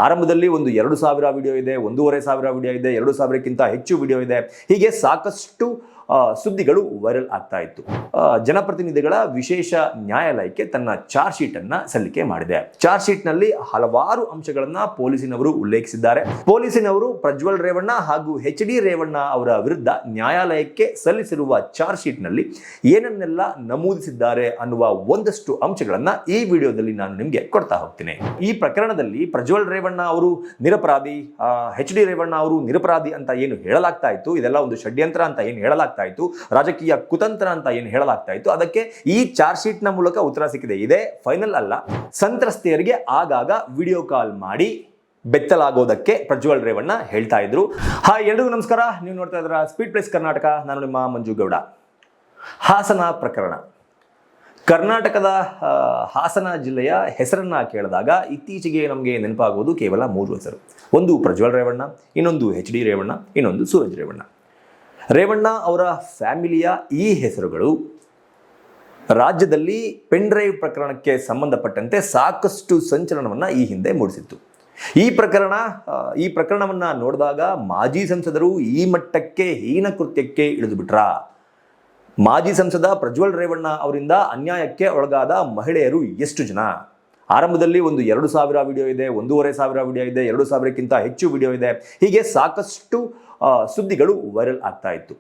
ಆರಂಭದಲ್ಲಿ ಒಂದು 2,000 ವಿಡಿಯೋ ಇದೆ, 1,500 ವಿಡಿಯೋ ಇದೆ, 2,000ಕ್ಕಿಂತ ಹೆಚ್ಚು ವಿಡಿಯೋ ಇದೆ. ಹೀಗೆ ಸಾಕಷ್ಟು ಸುದ್ದಿಗಳು ವೈರಲ್ ಆಗ್ತಾ ಇತ್ತು. ಜನಪ್ರತಿನಿಧಿಗಳ ವಿಶೇಷ ನ್ಯಾಯಾಲಯಕ್ಕೆ ತನ್ನ ಚಾರ್ಜ್ ಶೀಟ್ ಅನ್ನ ಸಲ್ಲಿಕೆ ಮಾಡಿದೆ. ಚಾರ್ಜ್ ಶೀಟ್ ನಲ್ಲಿ ಹಲವಾರು ಅಂಶಗಳನ್ನ ಪೊಲೀಸಿನವರು ಉಲ್ಲೇಖಿಸಿದ್ದಾರೆ. ಪೊಲೀಸಿನವರು ಪ್ರಜ್ವಲ್ ರೇವಣ್ಣ ಹಾಗೂ HD ರೇವಣ್ಣ ಅವರ ವಿರುದ್ಧ ನ್ಯಾಯಾಲಯಕ್ಕೆ ಸಲ್ಲಿಸಿರುವ ಚಾರ್ಜ್ ಶೀಟ್ ನಲ್ಲಿ ಏನನ್ನೆಲ್ಲ ನಮೂದಿಸಿದ್ದಾರೆ ಅನ್ನುವ ಒಂದಷ್ಟು ಅಂಶಗಳನ್ನ ಈ ವಿಡಿಯೋದಲ್ಲಿ ನಾನು ನಿಮಗೆ ಕೊಡ್ತಾ ಹೋಗ್ತೀನಿ. ಈ ಪ್ರಕರಣದಲ್ಲಿ ಪ್ರಜ್ವಲ್ ರೇವಣ್ಣ ಅವರು ನಿರಪರಾಧಿ, HD ರೇವಣ್ಣ ಅವರು ನಿರಪರಾಧಿ ಅಂತ ಏನು ಹೇಳಲಾಗ್ತಾ ಇತ್ತು, ಇದೆಲ್ಲ ಒಂದು ಷಡ್ಯಂತ್ರ ಅಂತ ಏನು ಹೇಳಲಾಗ್ತಾ ಇತ್ತು, ರಾಜಕೀಯ ಕುತಂತ್ರ ಅಂತ ಏನು ಹೇಳಲಾಗ್ತಾ ಇತ್ತು, ಅದಕ್ಕೆ ಈ ಚಾರ್ಜ್ ಶೀಟ್ ನ ಮೂಲಕ ಉತ್ತರ ಸಿಕ್ಕಿದೆ. ಇದೇ ಫೈನಲ್ ಅಲ್ಲ. ಸಂತ್ರಸ್ತೆಯರಿಗೆ ಆಗಾಗ ವಿಡಿಯೋ ಕಾಲ್ ಮಾಡಿ ಬೆತ್ತಲಾಗೋದಕ್ಕೆ ಪ್ರಜ್ವಲ್ ರೇವಣ್ಣ ಹೇಳ್ತಾ ಇದ್ರು. ಹಾಯ್, ಎಲ್ರಿಗೂ ನಮಸ್ಕಾರ. ನೀವು ನೋಡ್ತಾ ಇದ್ದೀರಾ ಸ್ಪೀಡ್ ಪ್ಲೇಸ್ ಕರ್ನಾಟಕ. ನಾನು ನಿಮ್ಮ ಮಂಜು ಗೌಡ. ಹಾಸನ ಪ್ರಕರಣ. ಕರ್ನಾಟಕದ ಹಾಸನ ಜಿಲ್ಲೆಯ ಹೆಸರನ್ನ ಕೇಳಿದಾಗ ಇತ್ತೀಚೆಗೆ ನಮಗೆ ನೆನಪಾಗುವುದು ಕೇವಲ 3 ಹೆಸರು. ಒಂದು ಪ್ರಜ್ವಲ್ ರೇವಣ್ಣ, ಇನ್ನೊಂದು HD ರೇವಣ್ಣ, ಇನ್ನೊಂದು ಸೂರಜ್ ರೇವಣ್ಣ. ರೇವಣ್ಣ ಅವರ ಫ್ಯಾಮಿಲಿಯ ಈ ಹೆಸರುಗಳು ರಾಜ್ಯದಲ್ಲಿ ಪೆನ್ ಡ್ರೈವ್ ಪ್ರಕರಣಕ್ಕೆ ಸಂಬಂಧಪಟ್ಟಂತೆ ಸಾಕಷ್ಟು ಸಂಚಲನವನ್ನು ಈ ಹಿಂದೆ ಮೂಡಿಸಿತ್ತು. ಈ ಪ್ರಕರಣವನ್ನು ನೋಡಿದಾಗ ಮಾಜಿ ಸಂಸದರು ಈ ಮಟ್ಟಕ್ಕೆ ಹೀನ ಕೃತ್ಯಕ್ಕೆ ಇಳಿದು ಬಿಟ್ರಾ? ಮಾಜಿ ಸಂಸದ ಪ್ರಜ್ವಲ್ ರೇವಣ್ಣ ಅವರಿಂದ ಅನ್ಯಾಯಕ್ಕೆ ಒಳಗಾದ ಮಹಿಳೆಯರು ಎಷ್ಟು ಜನ? ಆರಂಭದಲ್ಲಿ ಒಂದು 2,000 ವಿಡಿಯೋ ಇದೆ, 1,500 ವಿಡಿಯೋ ಇದೆ, 2,000ಕ್ಕಿಂತ ಹೆಚ್ಚು ವಿಡಿಯೋ ಇದೆ. ಹೀಗೆ ಸಾಕಷ್ಟು ಸುದ್ದಿಗಳು ವೈರಲ್ ಆಗ್ತಾ ಇತ್ತು.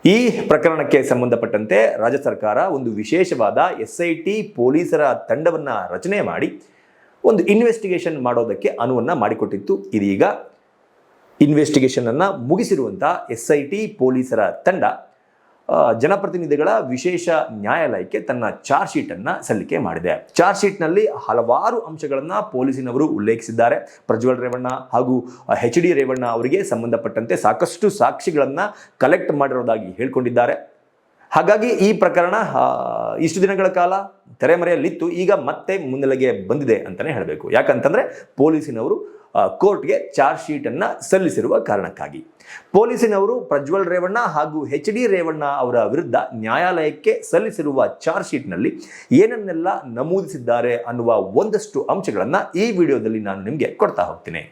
ಈ ಪ್ರಕರಣಕ್ಕೆ ಸಂಬಂಧಪಟ್ಟಂತೆ ರಾಜ್ಯ ಸರ್ಕಾರ ಒಂದು ವಿಶೇಷವಾದ SIT ಪೊಲೀಸರ ತಂಡವನ್ನು ರಚನೆ ಮಾಡಿ ಒಂದು ಇನ್ವೆಸ್ಟಿಗೇಷನ್ ಮಾಡೋದಕ್ಕೆ ಅನುವನ್ನು ಮಾಡಿಕೊಟ್ಟಿತ್ತು. ಇದೀಗ ಇನ್ವೆಸ್ಟಿಗೇಷನ್ ಅನ್ನು ಮುಗಿಸಿರುವಂತಹ SIT ಪೊಲೀಸರ ತಂಡ ಜನಪ್ರತಿನಿಧಿಗಳ ವಿಶೇಷ ನ್ಯಾಯಾಲಯಕ್ಕೆ ತನ್ನ ಚಾರ್ಜ್ ಶೀಟ್ ಅನ್ನ ಸಲ್ಲಿಕೆ ಮಾಡಿದೆ. ಚಾರ್ಜ್ ಶೀಟ್ ನಲ್ಲಿ ಹಲವಾರು ಅಂಶಗಳನ್ನ ಪೊಲೀಸಿನವರು ಉಲ್ಲೇಖಿಸಿದ್ದಾರೆ. ಪ್ರಜ್ವಲ್ ರೇವಣ್ಣ ಹಾಗೂ HD ರೇವಣ್ಣ ಅವರಿಗೆ ಸಂಬಂಧಪಟ್ಟಂತೆ ಸಾಕಷ್ಟು ಸಾಕ್ಷಿಗಳನ್ನ ಕಲೆಕ್ಟ್ ಮಾಡಿರೋದಾಗಿ ಹೇಳ್ಕೊಂಡಿದ್ದಾರೆ. ಹಾಗಾಗಿ ಈ ಪ್ರಕರಣ ಇಷ್ಟು ದಿನಗಳ ಕಾಲ ತೆರೆಮರೆಯಲ್ಲಿತ್ತು, ಈಗ ಮತ್ತೆ ಮುನ್ನೆಲೆಗೆ ಬಂದಿದೆ ಅಂತಾನೆ ಹೇಳಬೇಕು. ಯಾಕಂತಂದ್ರೆ ಪೊಲೀಸಿನವರು ಕೋರ್ಟ್ಗೆ ಚಾರ್ಜ್ ಶೀಟ್ ಅನ್ನ ಸಲ್ಲಿಸಿರುವ ಕಾರಣಕ್ಕಾಗಿ. ಪೊಲೀಸಿನವರು ಪ್ರಜ್ವಲ್ ರೇವಣ್ಣ ಹಾಗೂ HD ರೇವಣ್ಣ ಅವರ ವಿರುದ್ಧ ನ್ಯಾಯಾಲಯಕ್ಕೆ ಸಲ್ಲಿಸಿರುವ ಚಾರ್ಜ್ ಶೀಟ್ ನಲ್ಲಿ ಏನನ್ನೆಲ್ಲ ನಮೂದಿಸಿದ್ದಾರೆ ಅನ್ನುವ ಒಂದಷ್ಟು ಅಂಶಗಳನ್ನ ಈ ವಿಡಿಯೋದಲ್ಲಿ ನಾನು ನಿಮಗೆ ಕೊಡ್ತಾ ಹೋಗ್ತೀನಿ.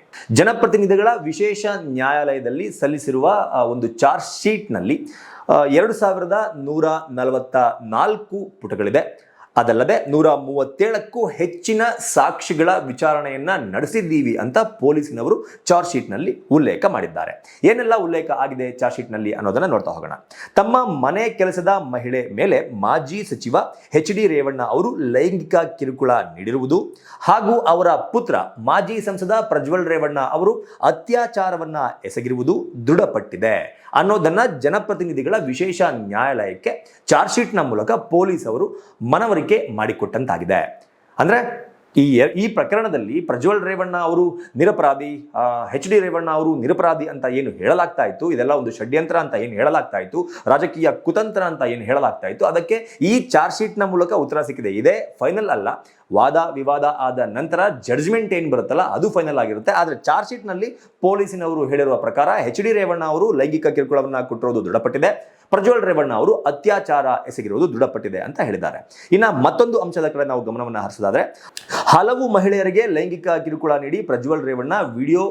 ಜನಪ್ರತಿನಿಧಿಗಳ ವಿಶೇಷ ನ್ಯಾಯಾಲಯದಲ್ಲಿ ಸಲ್ಲಿಸಿರುವ ಒಂದು ಚಾರ್ಜ್ ಶೀಟ್ ನಲ್ಲಿ 2,144 ಪುಟಗಳಿದೆ. ಅದಲ್ಲದೆ 137ಕ್ಕೂ ಹೆಚ್ಚಿನ ಸಾಕ್ಷಿಗಳ ವಿಚಾರಣೆಯನ್ನ ನಡೆಸಿದ್ದೀವಿ ಅಂತ ಪೊಲೀಸಿನವರು ಚಾರ್ಜ್ ಶೀಟ್ ನಲ್ಲಿ ಉಲ್ಲೇಖ ಮಾಡಿದ್ದಾರೆ. ಏನೆಲ್ಲ ಉಲ್ಲೇಖ ಆಗಿದೆ ಚಾರ್ಜ್ ಶೀಟ್ ನಲ್ಲಿ ಅನ್ನೋದನ್ನ ನೋಡ್ತಾ ಹೋಗೋಣ. ತಮ್ಮ ಮನೆ ಕೆಲಸದ ಮಹಿಳೆ ಮೇಲೆ ಮಾಜಿ ಸಚಿವ HD ರೇವಣ್ಣ ಅವರು ಲೈಂಗಿಕ ಕಿರುಕುಳ ನೀಡಿರುವುದು ಹಾಗೂ ಅವರ ಪುತ್ರ ಮಾಜಿ ಸಂಸದ ಪ್ರಜ್ವಲ್ ರೇವಣ್ಣ ಅವರು ಅತ್ಯಾಚಾರವನ್ನ ಎಸಗಿರುವುದು ದೃಢಪಟ್ಟಿದೆ ಅನ್ನೋದನ್ನ ಜನಪ್ರತಿನಿಧಿಗಳ ವಿಶೇಷ ನ್ಯಾಯಾಲಯಕ್ಕೆ ಚಾರ್ಜ್ ಶೀಟ್ ನ ಮೂಲಕ ಪೊಲೀಸ್ ಅವರು ಮನವರಿಕೆ ಮಾಡಿಕೊಟ್ಟಂತಾಗಿದೆ. ಅಂದ್ರೆ ಈ ಪ್ರಕರಣದಲ್ಲಿ ಪ್ರಜ್ವಲ್ ರೇವಣ್ಣ ಅವರು ನಿರಪರಾಧಿ, HD ರೇವಣ್ಣ ಅವರು ನಿರಪರಾಧಿ ಅಂತ ಏನು ಹೇಳಲಾಗ್ತಾ ಇತ್ತು, ಇದೆಲ್ಲ ಒಂದು ಷಡ್ಯಂತ್ರ ಅಂತ ಏನು ಹೇಳಲಾಗ್ತಾ ಇತ್ತು, ರಾಜಕೀಯ ಕುತಂತ್ರ ಅಂತ ಏನು ಹೇಳಲಾಗ್ತಾ ಇತ್ತು, ಅದಕ್ಕೆ ಈ ಚಾರ್ಜ್ ಶೀಟ್ ನ ಮೂಲಕ ಉತ್ತರ ಸಿಕ್ಕಿದೆ. ಇದೇ ಫೈನಲ್ ಅಲ್ಲ. ವಾದ ವಿವಾದ ಆದ ನಂತರ ಜಡ್ಜ್ಮೆಂಟ್ ಏನು ಬರುತ್ತಲ್ಲ ಅದು ಫೈನಲ್ ಆಗಿರುತ್ತೆ. ಆದರೆ ಚಾರ್ಜ್ ಶೀಟ್ ನಲ್ಲಿ ಪೊಲೀಸಿನವರು ಹೇಳಿರುವ ಪ್ರಕಾರ HD ರೇವಣ್ಣ ಅವರು ಲೈಂಗಿಕ ಕಿರುಕುಳವನ್ನ ಕೊಟ್ಟಿರೋದು ದೃಢಪಟ್ಟಿದೆ, ಪ್ರಜ್ವಲ್ ರೇವಣ್ಣ ಅವರು ಅತ್ಯಾಚಾರ ಎಸಗಿರುವುದು ದೃಢಪಟ್ಟಿದೆ ಅಂತ ಹೇಳಿದ್ದಾರೆ. ಇನ್ನು ಮತ್ತೊಂದು ಅಂಶದ ಕಡೆ ನಾವು ಗಮನವನ್ನು ಹರಿಸೋದಾದ್ರೆ, ಹಲವು ಮಹಿಳೆಯರಿಗೆ ಲೈಂಗಿಕ ಕಿರುಕುಳ ನೀಡಿ ಪ್ರಜ್ವಲ್ ರೇವಣ್ಣ ವಿಡಿಯೋ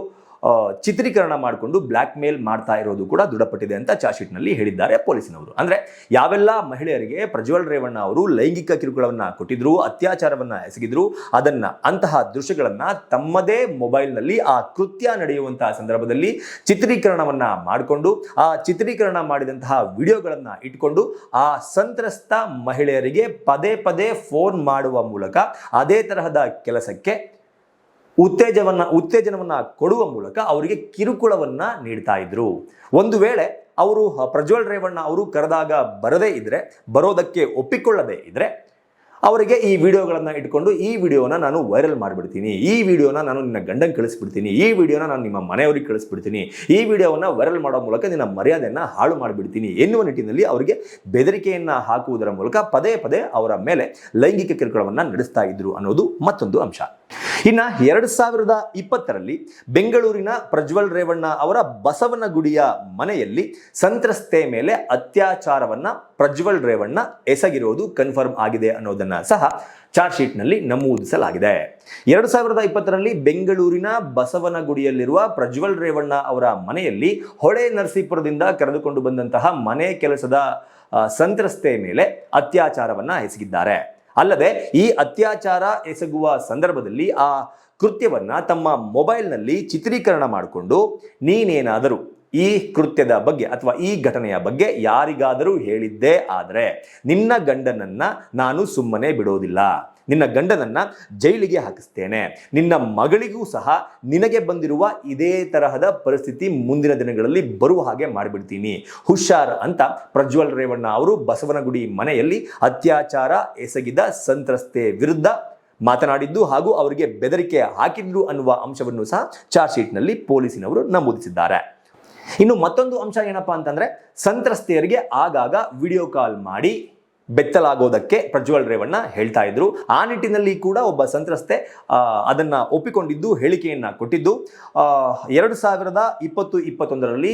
ಚಿತ್ರೀಕರಣ ಮಾಡಿಕೊಂಡು ಬ್ಲಾಕ್ ಮೇಲ್ ಮಾಡ್ತಾ ಇರೋದು ಕೂಡ ದೃಢಪಟ್ಟಿದೆ ಅಂತ ಚಾರ್ಜ್ ಶೀಟ್ ನಲ್ಲಿ ಹೇಳಿದ್ದಾರೆ ಪೊಲೀಸಿನವರು. ಅಂದ್ರೆ ಯಾವೆಲ್ಲ ಮಹಿಳೆಯರಿಗೆ ಪ್ರಜ್ವಲ್ ರೇವಣ್ಣ ಅವರು ಲೈಂಗಿಕ ಕಿರುಕುಳವನ್ನ ಕೊಟ್ಟಿದ್ರು, ಅತ್ಯಾಚಾರವನ್ನ ಎಸಗಿದ್ರು, ಅಂತಹ ದೃಶ್ಯಗಳನ್ನ ತಮ್ಮದೇ ಮೊಬೈಲ್ ನಲ್ಲಿ ಆ ಕೃತ್ಯ ನಡೆಯುವಂತಹ ಸಂದರ್ಭದಲ್ಲಿ ಚಿತ್ರೀಕರಣವನ್ನ ಮಾಡಿಕೊಂಡು ಆ ಚಿತ್ರೀಕರಣ ಮಾಡಿದಂತಹ ವಿಡಿಯೋಗಳನ್ನ ಇಟ್ಕೊಂಡು ಆ ಸಂತ್ರಸ್ತ ಮಹಿಳೆಯರಿಗೆ ಪದೇ ಪದೇ ಫೋನ್ ಮಾಡುವ ಮೂಲಕ ಅದೇ ತರಹದ ಕೆಲಸಕ್ಕೆ ಉತ್ತೇಜನವನ್ನ ಕೊಡುವ ಮೂಲಕ ಅವರಿಗೆ ಕಿರುಕುಳವನ್ನ ನೀಡ್ತಾ ಇದ್ರು. ಒಂದು ವೇಳೆ ಅವರು ಪ್ರಜ್ವಲ್ ರೇವಣ್ಣ ಅವರು ಕರೆದಾಗ ಬರೋದಕ್ಕೆ ಒಪ್ಪಿಕೊಳ್ಳದೆ ಇದ್ರೆ ಅವರಿಗೆ ಈ ವಿಡಿಯೋಗಳನ್ನ ಇಟ್ಕೊಂಡು ಈ ವಿಡಿಯೋನ ನಾನು ವೈರಲ್ ಮಾಡಿಬಿಡ್ತೀನಿ, ಈ ವಿಡಿಯೋನ ನಾನು ನಿನ್ನ ಗಂಡಂಗೆ ಕಳಿಸ್ಬಿಡ್ತೀನಿ, ಈ ವಿಡಿಯೋನ ನಾನು ನಿಮ್ಮ ಮನೆಯವರಿಗೆ ಕಳಿಸ್ಬಿಡ್ತೀನಿ, ಈ ವಿಡಿಯೋವನ್ನ ವೈರಲ್ ಮಾಡೋ ಮೂಲಕ ನಿನ್ನ ಮರ್ಯಾದೆಯನ್ನ ಹಾಳು ಮಾಡಿಬಿಡ್ತೀನಿ ಎನ್ನುವ ನಿಟ್ಟಿನಲ್ಲಿ ಅವರಿಗೆ ಬೆದರಿಕೆಯನ್ನ ಹಾಕುವುದರ ಮೂಲಕ ಪದೇ ಪದೇ ಅವರ ಮೇಲೆ ಲೈಂಗಿಕ ಕಿರುಕುಳವನ್ನ ನಡೆಸ್ತಾ ಇದ್ರು ಅನ್ನೋದು ಮತ್ತೊಂದು ಅಂಶ. ಇನ್ನು 2020ರಲ್ಲಿ ಬೆಂಗಳೂರಿನ ಪ್ರಜ್ವಲ್ ರೇವಣ್ಣ ಅವರ ಬಸವನಗುಡಿಯ ಮನೆಯಲ್ಲಿ ಸಂತ್ರಸ್ತೆ ಮೇಲೆ ಅತ್ಯಾಚಾರವನ್ನ ಪ್ರಜ್ವಲ್ ರೇವಣ್ಣ ಎಸಗಿರುವುದು ಕನ್ಫರ್ಮ್ ಆಗಿದೆ ಅನ್ನೋದನ್ನ ಸಹ ಚಾರ್ಜ್ ಶೀಟ್ನಲ್ಲಿ ನಮೂದಿಸಲಾಗಿದೆ. 2020ರಲ್ಲಿ ಬೆಂಗಳೂರಿನ ಬಸವನಗುಡಿಯಲ್ಲಿರುವ ಪ್ರಜ್ವಲ್ ರೇವಣ್ಣ ಅವರ ಮನೆಯಲ್ಲಿ ಹೊಳೆ ನರಸೀಪುರದಿಂದ ಕರೆದುಕೊಂಡು ಬಂದಂತಹ ಮನೆ ಕೆಲಸದ ಸಂತ್ರಸ್ತೆ ಮೇಲೆ ಅತ್ಯಾಚಾರವನ್ನ ಎಸಗಿದ್ದಾರೆ. ಅಲ್ಲದೆ ಈ ಅತ್ಯಾಚಾರ ಎಸಗುವ ಸಂದರ್ಭದಲ್ಲಿ ಆ ಕೃತ್ಯವನ್ನ ತಮ್ಮ ಮೊಬೈಲ್ನಲ್ಲಿ ಚಿತ್ರೀಕರಣ ಮಾಡಿಕೊಂಡು ನೀನೇನಾದರೂ ಈ ಕೃತ್ಯದ ಬಗ್ಗೆ ಅಥವಾ ಈ ಘಟನೆಯ ಬಗ್ಗೆ ಯಾರಿಗಾದರೂ ಹೇಳಿದ್ದೇ ಆದರೆ ನಿನ್ನ ಗಂಡನನ್ನ ನಾನು ಸುಮ್ಮನೆ ಬಿಡೋದಿಲ್ಲ, ನಿನ್ನ ಗಂಡನನ್ನ ಜೈಲಿಗೆ ಹಾಕಿಸ್ತೇನೆ, ನಿನ್ನ ಮಗಳಿಗೂ ಸಹ ನಿನಗೆ ಬಂದಿರುವ ಇದೇ ತರಹದ ಪರಿಸ್ಥಿತಿ ಮುಂದಿನ ದಿನಗಳಲ್ಲಿ ಬರುವ ಹಾಗೆ ಮಾಡಿಬಿಡ್ತೀನಿ, ಹುಷಾರ್ ಅಂತ ಪ್ರಜ್ವಲ್ ರೇವಣ್ಣ ಅವರು ಬಸವನಗುಡಿ ಮನೆಯಲ್ಲಿ ಅತ್ಯಾಚಾರ ಎಸಗಿದ ಸಂತ್ರಸ್ತೆ ವಿರುದ್ಧ ಮಾತನಾಡಿದ್ದು ಹಾಗೂ ಅವರಿಗೆ ಬೆದರಿಕೆ ಹಾಕಿದ್ರು ಅನ್ನುವ ಅಂಶವನ್ನು ಸಹ ಚಾರ್ಜ್ ಶೀಟ್ನಲ್ಲಿ ಪೊಲೀಸಿನವರು ನಮೂದಿಸಿದ್ದಾರೆ. ಇನ್ನು ಮತ್ತೊಂದು ಅಂಶ ಏನಪ್ಪಾ ಅಂತಂದ್ರೆ, ಸಂತ್ರಸ್ತೆಯರಿಗೆ ಆಗಾಗ ವಿಡಿಯೋ ಕಾಲ್ ಮಾಡಿ ಬೆತ್ತಲಾಗೋದಕ್ಕೆ ಪ್ರಜ್ವಲ್ ರೇವಣ್ಣ ಹೇಳ್ತಾ ಇದ್ರು. ಆ ನಿಟ್ಟಿನಲ್ಲಿ ಕೂಡ ಒಬ್ಬ ಸಂತ್ರಸ್ತೆ ಅದನ್ನ ಒಪ್ಪಿಕೊಂಡಿದ್ದು, ಹೇಳಿಕೆಯನ್ನ ಕೊಟ್ಟಿದ್ದು. 2020-21ರಲ್ಲಿ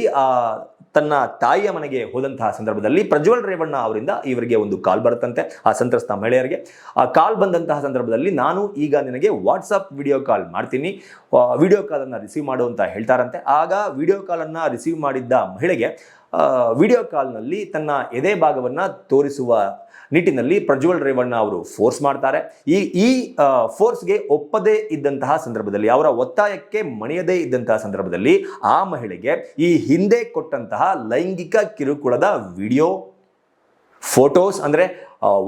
ತನ್ನ ತಾಯಿಯ ಮನೆಗೆ ಹೋದಂತಹ ಸಂದರ್ಭದಲ್ಲಿ ಪ್ರಜ್ವಲ್ ರೇವಣ್ಣ ಅವರಿಂದ ಇವರಿಗೆ ಒಂದು ಕಾಲ್ ಬರುತ್ತಂತೆ, ಆ ಸಂತ್ರಸ್ತ ಮಹಿಳೆಯರಿಗೆ. ಆ ಕಾಲ್ ಬಂದಂತಹ ಸಂದರ್ಭದಲ್ಲಿ ನಾನು ಈಗ ನಿನಗೆ ವಾಟ್ಸಪ್ ವಿಡಿಯೋ ಕಾಲ್ ಮಾಡ್ತೀನಿ, ವಿಡಿಯೋ ಕಾಲನ್ನು ರಿಸೀವ್ ಮಾಡು ಅಂತ ಹೇಳ್ತಾರಂತೆ. ಆಗ ವಿಡಿಯೋ ಕಾಲನ್ನು ರಿಸೀವ್ ಮಾಡಿದ್ದ ಮಹಿಳೆಗೆ ವಿಡಿಯೋ ಕಾಲ್ನಲ್ಲಿ ತನ್ನ ಎದೆ ಭಾಗವನ್ನು ತೋರಿಸುವ ನಿಟ್ಟಿನಲ್ಲಿ ಪ್ರಜ್ವಲ್ ರೇವಣ್ಣ ಅವರು ಫೋರ್ಸ್ ಮಾಡ್ತಾರೆ. ಈ ಫೋರ್ಸ್ಗೆ ಒಪ್ಪದೇ ಇದ್ದಂತಹ ಸಂದರ್ಭದಲ್ಲಿ, ಅವರ ಒತ್ತಾಯಕ್ಕೆ ಮಣಿಯದೇ ಇದ್ದಂತಹ ಸಂದರ್ಭದಲ್ಲಿ ಆ ಮಹಿಳೆಗೆ ಈ ಹಿಂದೆ ಕೊಟ್ಟಂತಹ ಲೈಂಗಿಕ ಕಿರುಕುಳದ ವಿಡಿಯೋ, ಫೋಟೋಸ್, ಅಂದರೆ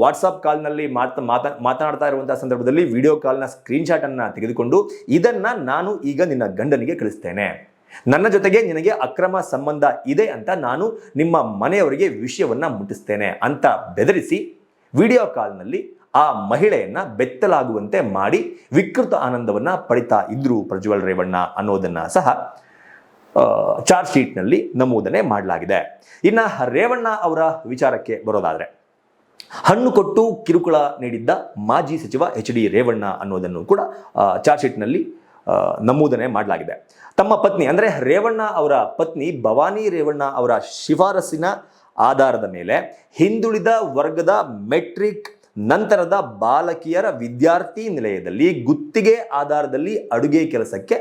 ವಾಟ್ಸಪ್ ಕಾಲ್ನಲ್ಲಿ ಮಾತನಾಡ್ತಾ ಇರುವಂತಹ ಸಂದರ್ಭದಲ್ಲಿ ವಿಡಿಯೋ ಕಾಲ್ನ ಸ್ಕ್ರೀನ್ಶಾಟ್ ಅನ್ನ ತೆಗೆದುಕೊಂಡು ಇದನ್ನ ನಾನು ಈಗ ನಿನ್ನ ಗಂಡನಿಗೆ ಕಳಿಸ್ತೇನೆ, ನನ್ನ ಜೊತೆಗೆ ನಿನಗೆ ಅಕ್ರಮ ಸಂಬಂಧ ಇದೆ ಅಂತ ನಾನು ನಿಮ್ಮ ಮನೆಯವರಿಗೆ ವಿಷಯವನ್ನ ಮುಟ್ಟಿಸ್ತೇನೆ ಅಂತ ಬೆದರಿಸಿ ವಿಡಿಯೋ ಕಾಲ್ನಲ್ಲಿ ಆ ಮಹಿಳೆಯನ್ನ ಬೆತ್ತಲಾಗುವಂತೆ ಮಾಡಿ ವಿಕೃತ ಆನಂದವನ್ನ ಪಡಿತಾ ಇದ್ರು ಪ್ರಜ್ವಲ್ ರೇವಣ್ಣ ಅನ್ನೋದನ್ನ ಸಹ ಚಾರ್ಜ್ ಶೀಟ್ನಲ್ಲಿ ನಮೂದನೆ ಮಾಡಲಾಗಿದೆ. ಇನ್ನು ರೇವಣ್ಣ ಅವರ ವಿಚಾರಕ್ಕೆ ಬರೋದಾದ್ರೆ, ಹಣ್ಣು ಕೊಟ್ಟು ಕಿರುಕುಳ ನೀಡಿದ್ದ ಮಾಜಿ ಸಚಿವ HD ರೇವಣ್ಣ ಅನ್ನೋದನ್ನು ಕೂಡ ಚಾರ್ಜ್ ಶೀಟ್ನಲ್ಲಿ ನಮೂದನೆ ಮಾಡಲಾಗಿದೆ. ತಮ್ಮ ಪತ್ನಿ ಅಂದರೆ ರೇವಣ್ಣ ಅವರ ಪತ್ನಿ ಭವಾನಿ ರೇವಣ್ಣ ಅವರ ಶಿಫಾರಸಿನ ಆಧಾರದ ಮೇಲೆ ಹಿಂದುಳಿದ ವರ್ಗದ ಮೆಟ್ರಿಕ್ ನಂತರದ ಬಾಲಕಿಯರ ವಿದ್ಯಾರ್ಥಿ ನಿಲಯದಲ್ಲಿ ಗುತ್ತಿಗೆ ಆಧಾರದಲ್ಲಿ ಅಡುಗೆ ಕೆಲಸಕ್ಕೆ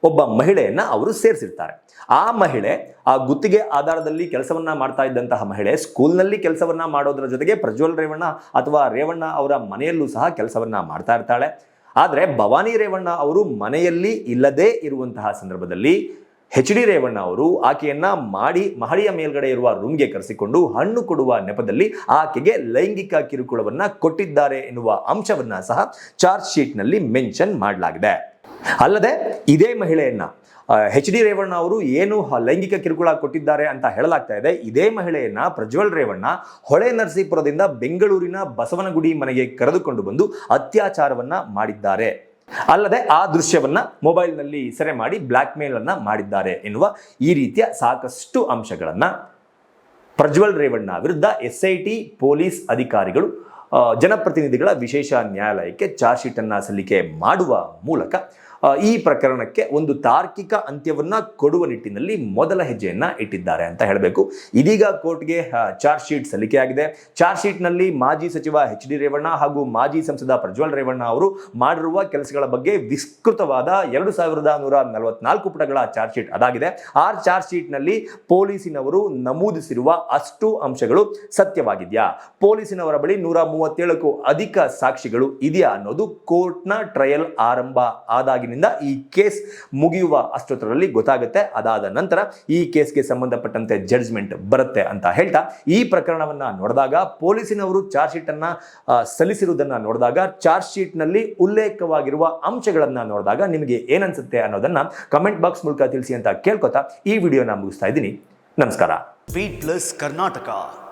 ಒಬ್ಬ ಮಹಿಳೆಯನ್ನ ಅವರು ಸೇರಿಸಿರ್ತಾರೆ. ಆ ಮಹಿಳೆ, ಆ ಗುತ್ತಿಗೆ ಆಧಾರದಲ್ಲಿ ಕೆಲಸವನ್ನ ಮಾಡ್ತಾ ಇದ್ದಂತಹ ಮಹಿಳೆ ಸ್ಕೂಲ್ನಲ್ಲಿ ಕೆಲಸವನ್ನ ಮಾಡೋದ್ರ ಜೊತೆಗೆ ಪ್ರಜ್ವಲ್ ರೇವಣ್ಣ ಅಥವಾ ರೇವಣ್ಣ ಅವರ ಮನೆಯಲ್ಲೂ ಸಹ ಕೆಲಸವನ್ನ ಮಾಡ್ತಾ ಇರ್ತಾಳೆ. ಆದರೆ ಭವಾನಿ ರೇವಣ್ಣ ಅವರು ಮನೆಯಲ್ಲಿ ಇಲ್ಲದೇ ಇರುವಂತಹ ಸಂದರ್ಭದಲ್ಲಿ HD ರೇವಣ್ಣ ಅವರು ಆಕೆಯನ್ನ ಮಹಡಿಯ ಮೇಲ್ಗಡೆ ಇರುವ ರೂಮ್ಗೆ ಕರೆಸಿಕೊಂಡು ಹಣ್ಣು ಕೊಡುವ ನೆಪದಲ್ಲಿ ಆಕೆಗೆ ಲೈಂಗಿಕ ಕಿರುಕುಳವನ್ನ ಕೊಟ್ಟಿದ್ದಾರೆ ಎನ್ನುವ ಅಂಶವನ್ನ ಸಹ ಚಾರ್ಜ್ ಶೀಟ್ನಲ್ಲಿ ಮೆನ್ಷನ್ ಮಾಡಲಾಗಿದೆ. ಅಲ್ಲದೆ ಇದೇ ಮಹಿಳೆಯನ್ನ HD ರೇವಣ್ಣ ಅವರು ಏನು ಲೈಂಗಿಕ ಕಿರುಕುಳ ಕೊಟ್ಟಿದ್ದಾರೆ ಅಂತ ಹೇಳಲಾಗ್ತಾ ಇದೆ, ಇದೇ ಮಹಿಳೆಯನ್ನ ಪ್ರಜ್ವಲ್ ರೇವಣ್ಣ ಹೊಳೆ ನರಸೀಪುರದಿಂದ ಬೆಂಗಳೂರಿನ ಬಸವನಗುಡಿ ಮನೆಗೆ ಕರೆದುಕೊಂಡು ಬಂದು ಅತ್ಯಾಚಾರವನ್ನ ಮಾಡಿದ್ದಾರೆ. ಅಲ್ಲದೆ ಆ ದೃಶ್ಯವನ್ನ ಮೊಬೈಲ್ನಲ್ಲಿ ಸೆರೆ ಮಾಡಿ ಬ್ಲಾಕ್ ಮೇಲ್ ಅನ್ನ ಮಾಡಿದ್ದಾರೆ ಎನ್ನುವ ಈ ರೀತಿಯ ಸಾಕಷ್ಟು ಅಂಶಗಳನ್ನ ಪ್ರಜ್ವಲ್ ರೇವಣ್ಣ ವಿರುದ್ಧ SIT ಪೊಲೀಸ್ ಅಧಿಕಾರಿಗಳು ಜನಪ್ರತಿನಿಧಿಗಳ ವಿಶೇಷ ನ್ಯಾಯಾಲಯಕ್ಕೆ ಚಾರ್ಜ್ ಶೀಟ್ ಅನ್ನ ಸಲ್ಲಿಕೆ ಮಾಡುವ ಮೂಲಕ ಈ ಪ್ರಕರಣಕ್ಕೆ ಒಂದು ತಾರ್ಕಿಕ ಅಂತ್ಯವನ್ನ ಕೊಡುವ ನಿಟ್ಟಿನಲ್ಲಿ ಮೊದಲ ಹೆಜ್ಜೆಯನ್ನ ಇಟ್ಟಿದ್ದಾರೆ ಅಂತ ಹೇಳಬೇಕು. ಇದೀಗ ಕೋರ್ಟ್ಗೆ ಚಾರ್ಜ್ ಶೀಟ್ ಸಲ್ಲಿಕೆಯಾಗಿದೆ. ಚಾರ್ಜ್ ಶೀಟ್ನಲ್ಲಿ ಮಾಜಿ ಸಚಿವ HD ರೇವಣ್ಣ ಹಾಗೂ ಮಾಜಿ ಸಂಸದ ಪ್ರಜ್ವಲ್ ರೇವಣ್ಣ ಅವರು ಮಾಡಿರುವ ಕೆಲಸಗಳ ಬಗ್ಗೆ ವಿಸ್ತೃತವಾದ 2144 ಪುಟಗಳ ಚಾರ್ಜ್ ಶೀಟ್ ಅದಾಗಿದೆ. ಆ ಚಾರ್ಜ್ ಶೀಟ್ನಲ್ಲಿ ಪೊಲೀಸಿನವರು ನಮೂದಿಸಿರುವ ಅಷ್ಟು ಅಂಶಗಳು ಸತ್ಯವಾಗಿದೆಯಾ, ಪೊಲೀಸಿನವರ ಬಳಿ 137ಕ್ಕೂ ಅಧಿಕ ಸಾಕ್ಷಿಗಳು ಇದೆಯಾ ಅನ್ನೋದು ಕೋರ್ಟ್ನ ಟ್ರಯಲ್ ಆರಂಭ ಆದಾಗಿನಿಂದ ಈ ಕೇಸ್ ಮುಗಿಯುವ ಅಷ್ಟೊತ್ತರಲ್ಲಿ ಗೊತ್ತಾಗುತ್ತೆ. ಅದಾದ ನಂತರ ಈ ಕೇಸ್ಗೆ ಸಂಬಂಧಪಟ್ಟಂತೆ ಜಡ್ಜ್ಮೆಂಟ್ ಬರುತ್ತೆ ಅಂತ ಹೇಳ್ತಾ, ಈ ಪ್ರಕರಣವನ್ನ ನೋಡಿದಾಗ, ಪೊಲೀಸಿನವರು ಚಾರ್ಜ್ ಶೀಟ್ ಅನ್ನ ಸಲ್ಲಿಸಿರುವುದನ್ನ ನೋಡಿದಾಗ, ಚಾರ್ಜ್ ಶೀಟ್ ನಲ್ಲಿ ಉಲ್ಲೇಖವಾಗಿರುವ ಅಂಶಗಳನ್ನ ನೋಡಿದಾಗ ನಿಮಗೆ ಏನನ್ಸುತ್ತೆ ಅನ್ನೋದನ್ನ ಕಮೆಂಟ್ ಬಾಕ್ಸ್ ಮೂಲಕ ತಿಳಿಸಿ ಅಂತ ಕೇಳ್ಕೊತಾ ಈ ವಿಡಿಯೋನ ಮುಗಿಸ್ತಾ ಇದ್ದೀನಿ. ನಮಸ್ಕಾರ. Beat Plus Karnataka.